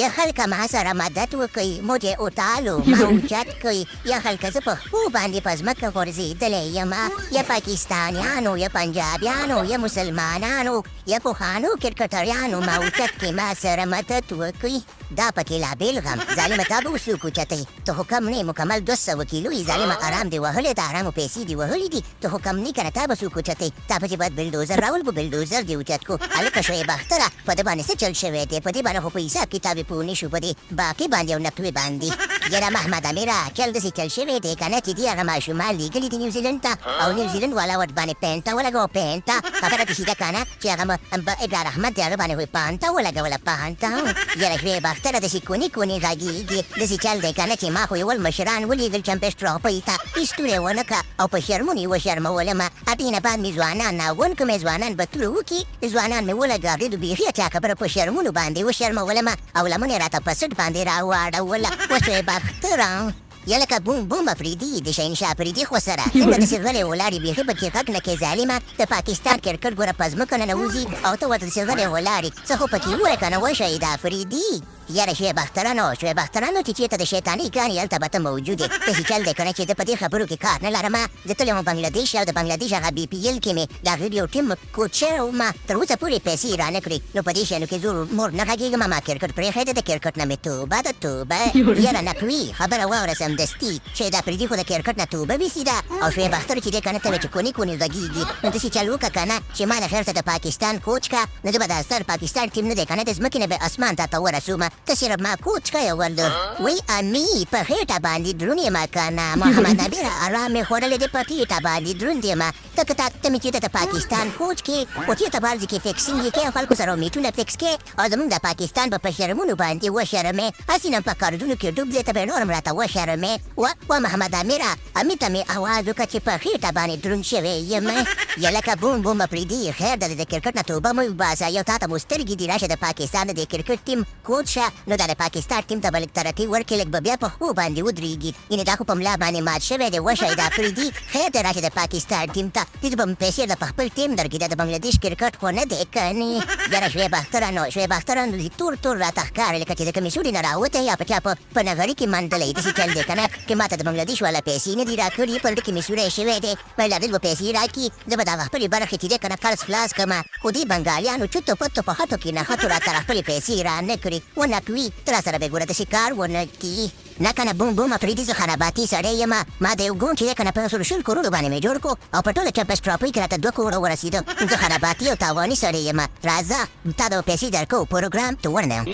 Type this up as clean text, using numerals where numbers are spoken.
یا خلکه ما سره مدد وکړئ موږ یې وتالو ما اوچت کړئ یا خلکه زه په خپو باندې په ځمکه غورځېدلی یم یا پاکستانیانو یا پنجابیانو یا مسلمانانو یا پوهانو کرکټریانو ما اوچت کې ما سره مدد وکړئ دا پکې لا بېلغم ظالمه تا به وڅوک اوچتئ ته خو کم نه مکمل 200 کیلو یې ظالمه آرام دې وهلی د آرامو پیسې دې وهلي دي ته خو کم نه که نه تا به څوک اوچتئ تا پسې باید بلدوزر راول به بلدوزر دې اوچت کو هلکه شویې باختره په ده باندې څه چل شوی دی په دې باندې خو په حساب کتاب یې پوه نه شو په دې باقي باندې او نقوې باندې یاره محمد امیره چل داسې چل شوی دی که نه چې دې هغه ماشومان لیږلي دي نیوزیلند ته او نیوزیلند والا ورته باندې پینټه ولګوه پینټه خبره دې سیده که نه چې هغه ابرار احمد دی هغه باندې خو یې پانټه ولګوله پانټه یاره شویې باختره داسې کونې کونې غږېږي داسې چل دی که نه چې ما خو یې ول مشران ولیږل چمپېسټ راپۍ ته هېڅ توره یې ونه کړه او په شرمونو یې وشرمولمه هغې نه بعد مې ځوانان ناغون کړ مې ځوانان به توره وکړي ځوانان مې ولګه هغې د بیخي اچا خبره په شرمونو باندې وشرمولمه او لمن یې راته په سټ باندې راواړوله وشوې باختره یا لکه بوم بوم افریدي د شهنشاه افریدي خو سره څنګه داسې غلی ولاړې بیخي پکې غږ نه کوې ظالمه د پاکستان کرکټ ګوره په ځمکه ننوځي او ته ورته داسې غلی ولاړې څه خو پکې ووایه که نه وشهې د افریدي یاره شویې باخترانو چې چېرته د شیطاني کانې هلته به ته موجود یې داسې چل دی که نه چې زه په دې خبرو کې کار نه لرمه زه تللی وم بنګلادیش او د بنګلادیش هغه بي پي ایل کې مې د هغې یو ټیم کوچ شوی وم تر اوسه پورې پیسې یې رانه کړې نو په دې شیانو کې زور مور نه غږېږم ما کرکټ پرېښی دی د کرکټ نه مې توبه د توبه یاره نقوي خبره واوره سمدستي چې د افریدي خو د کرکټ نه توبه ویستې او شویې باختر چې دی که نه ته وایې چې کونې کونې غږېږي نو داسې چل وکړه که نه چې ما د خیر ته د پاکستان کوچ که نو زه به د ستر پاکستان ټیم نه دی که نه د ځمکې نه به اسمان ته ورسومه ته صرف ما کوچ که یې ولده وی امي په خېټه باندې دروند یم که نه محمد نبیره ارام مې خوړلی دی په خېټه باندې دروند یم ته که ته مې چېرته د پاکستان کوچ کې خو چېرته بارځې کې فکسینګ یې کوې او خلکو سره میټونه فکس کې او زمونږ د پاکستان به په شرمونو باندې وشرمې هسې نه په کاردونو کې ډوب دی ته به نور هم راته وشرمې و محمد امیره امي ته مې اواز وکړه چې په خېټه باندې دروند شوی یم یا لکه بوم بوم افریدي خیر ده د کرکټ نه توبه مو وباسه یو تا ته مو سترګې دي راشه د پاکستان د کرکټ ټیم کوچ شه نو دا د پاکستان ټیم ته به لږ ترقي ورکړي لږ به بیا په خپو باندې ودرېږي یعنې دا خو په ملا باندې مات شوی دی وشی د افریدي خیر دی راشه د پاکستان ټیم ته دې به م پیسې د په خپل ټیم درکړي دا د بنګلادیش کرکټ خو نه دی کنې یاره شویې باختره نو تور تور راته ښکاري لکه چې د کومې سوړې نه راوتی یا په چا په نغري کې منډلی داسې چل دی که نه که ما ته د بنګلادیش والا پیسې نه دي راکړي په زړه کې مې سوری شوی دی بنګلادیش به پیسې راکړي زه به د هغه خپلې برخې چې دی که نه قرض خلاص کړمه خو دې بنګالیانو چوتو پتو په خټو کې نښتو راته خپلې پیسې رانه کړي ونه کړي ته راسره به ګوره داسې کار ونه کړي نه که نه بوم بوم افریدي زه خراباتي سړی یم ما د یو ګوند چې دی که نه په 100 کروړو باندې مې جوړ کړو او په ټوله چمپېسټ ټراپۍ کې راته 2 کروړه ورسېده زه خراباتي او تاواني سړی یم راځه تا د پیسې درکوو پروګرام ته ورنه